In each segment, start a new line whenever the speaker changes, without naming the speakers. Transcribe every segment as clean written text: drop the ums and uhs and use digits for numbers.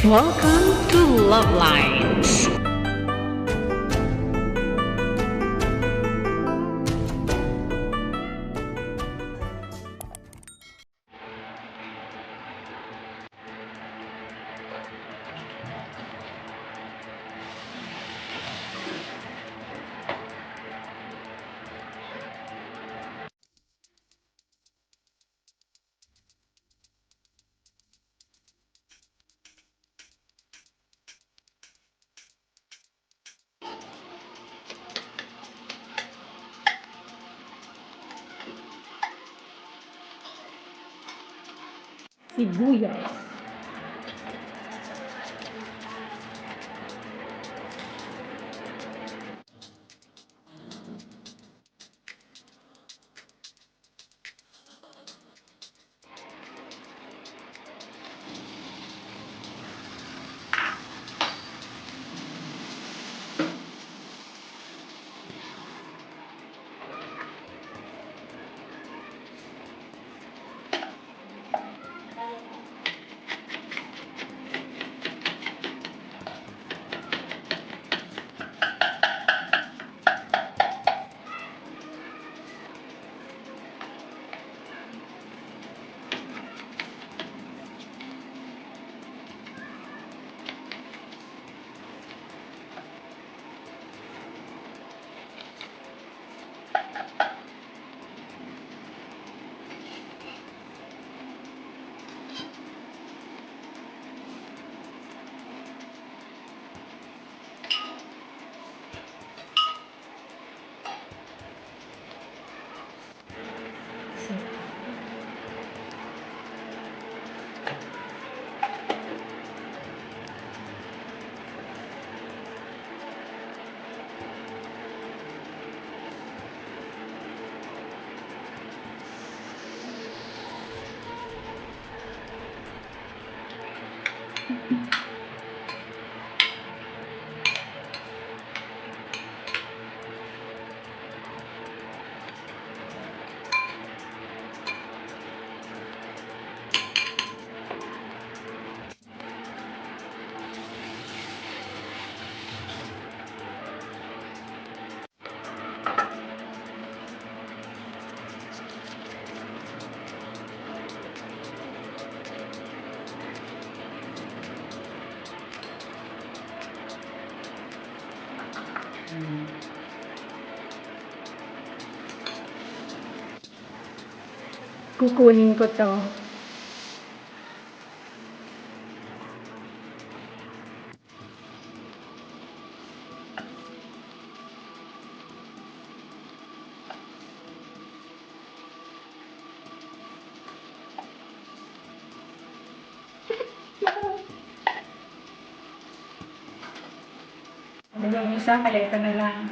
Welcome to Love Lines. Sibuyas. Kukunin ko to. Yung isa, kaleta na lang.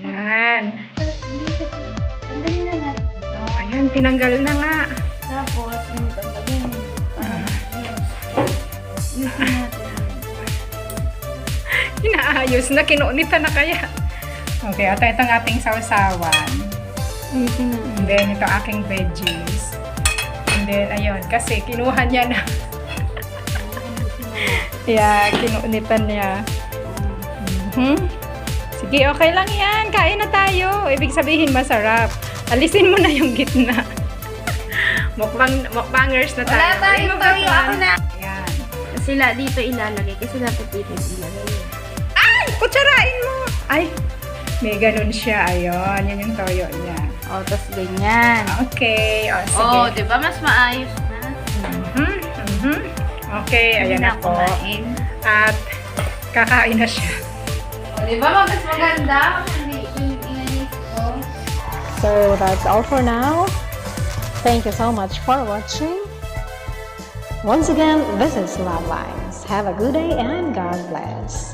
Yan.
Tanggalin na nga.
Oh, ayan, tinanggal na nga.
Tapos, yung tanggalin. Yusin natin.
Inaayos na, kinuunitan na kaya. Okay, ito ang ating sausawan.
Yusin na.
And then, ito aking veggies. And then, ayun, kasi kinuha niya na. Yeah, kinuunitan niya. Sige, okay lang yan. Kain na tayo. Ibig sabihin, masarap. Alisin mo na yung gitna. Mukbangers na tayo.
Wala tayong toyo. Ako na.
Ayan.
Sila dito ilalagay. Kasi dapat dito ilalagay.
Ay! Kutsarain mo! Ay! May ganun siya. Ayun. Yan yung toyo niya.
O, tapos ganyan.
Okay, o sige.
Oh, di ba mas maayos na?
Mhm, mhm. Okay, ayan na po.
kumain.
At kakain na siya.
O, di ba mas maganda? Hindi yung inalis ko.
So that's all for now. Thank you so much for watching. Once again, this is Love Lines. Have a good day and God bless.